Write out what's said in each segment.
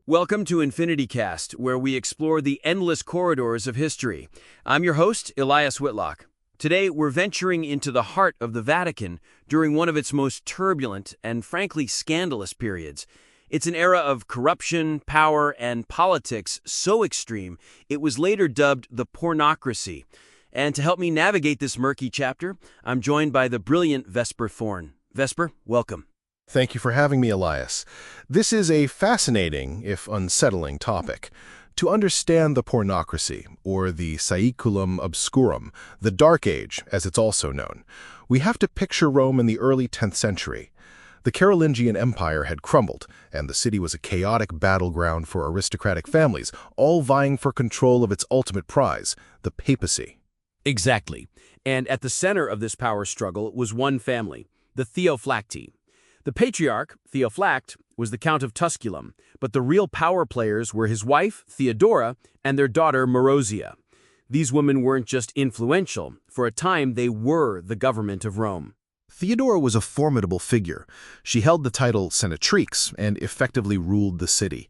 Welcome to Infinity Cast, where we explore the endless corridors of history. I'm your host, Elias Whitlock. Today, we're venturing into the heart of the Vatican during one of its most turbulent and frankly scandalous periods. It's an era of corruption, power, and politics so extreme, it was later dubbed the Pornocracy. And to help me navigate this murky chapter, I'm joined by the brilliant Vesper Thorne. Vesper, welcome. Thank you for having me, Elias. This is a fascinating, if unsettling, topic. To understand the pornocracy, or the saeculum obscurum, the Dark Age, as it's also known, we have to picture Rome in the early 10th century. The Carolingian Empire had crumbled, and the city was a chaotic battleground for aristocratic families, all vying for control of its ultimate prize, the papacy. Exactly. And at the center of this power struggle was one family, the Theophylacti. The patriarch, Theophylact, was the Count of Tusculum, but the real power players were his wife, Theodora, and their daughter, Marozia. These women weren't just influential. For a time, they were the government of Rome. Theodora was a formidable figure. She held the title senatrix and effectively ruled the city.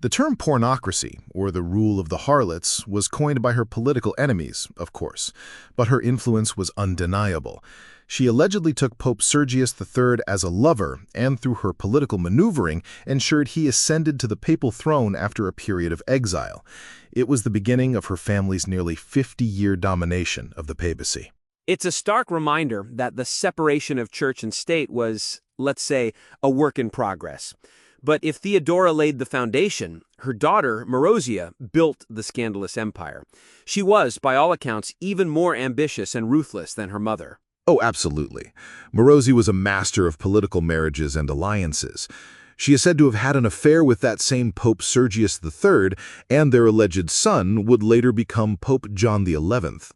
The term pornocracy, or the rule of the Harlots, was coined by her political enemies, of course, but her influence was undeniable. She allegedly took Pope Sergius III as a lover, and through her political maneuvering, ensured he ascended to the papal throne after a period of exile. It was the beginning of her family's nearly 50-year domination of the papacy. It's a stark reminder that the separation of church and state was, let's say, a work in progress. But if Theodora laid the foundation, her daughter, Marozia, built the scandalous empire. She was, by all accounts, even more ambitious and ruthless than her mother. Oh, absolutely. Marozia was a master of political marriages and alliances. She is said to have had an affair with that same Pope Sergius III, and their alleged son would later become Pope John XI.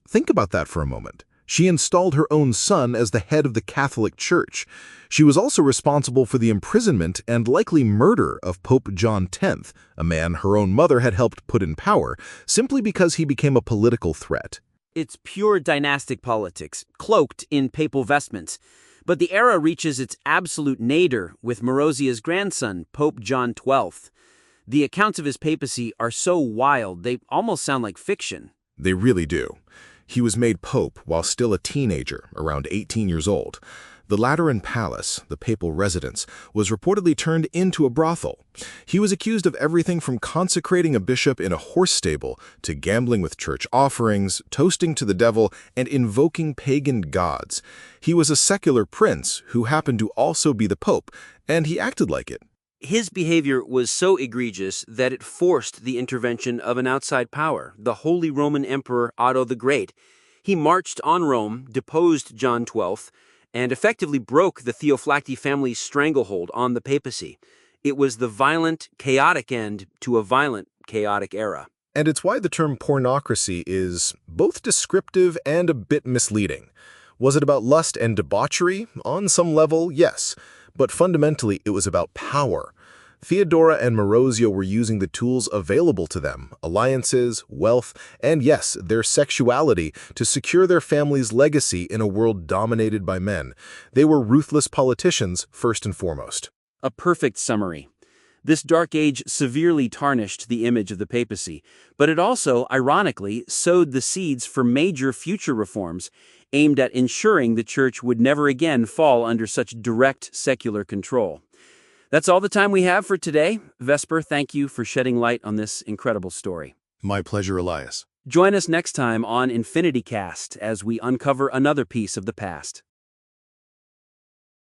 Think about that for a moment. She installed her own son as the head of the Catholic Church. She was also responsible for the imprisonment and likely murder of Pope John X, a man her own mother had helped put in power, simply because he became a political threat. It's pure dynastic politics, cloaked in papal vestments. But the era reaches its absolute nadir with Marozia's grandson, Pope John XII. The accounts of his papacy are so wild, they almost sound like fiction. They really do. He was made pope while still a teenager, around 18 years old. The Lateran Palace, the papal residence, was reportedly turned into a brothel. He was accused of everything from consecrating a bishop in a horse stable to gambling with church offerings, toasting to the devil, and invoking pagan gods. He was a secular prince who happened to also be the pope, and he acted like it. His behavior was so egregious that it forced the intervention of an outside power, the Holy Roman Emperor Otto the Great. He marched on Rome, deposed John XII, and effectively broke the Theophylacti family's stranglehold on the papacy. It was the violent, chaotic end to a violent, chaotic era. And it's why the term pornocracy is both descriptive and a bit misleading. Was it about lust and debauchery? On some level, yes. But fundamentally, it was about power. Theodora and Marozia were using the tools available to them, alliances, wealth, and yes, their sexuality, to secure their family's legacy in a world dominated by men. They were ruthless politicians, first and foremost. A perfect summary. This dark age severely tarnished the image of the papacy, but it also, ironically, sowed the seeds for major future reforms aimed at ensuring the church would never again fall under such direct secular control. That's all the time we have for today. Vesper, thank you for shedding light on this incredible story. My pleasure, Elias. Join us next time on Infinity Cast as we uncover another piece of the past.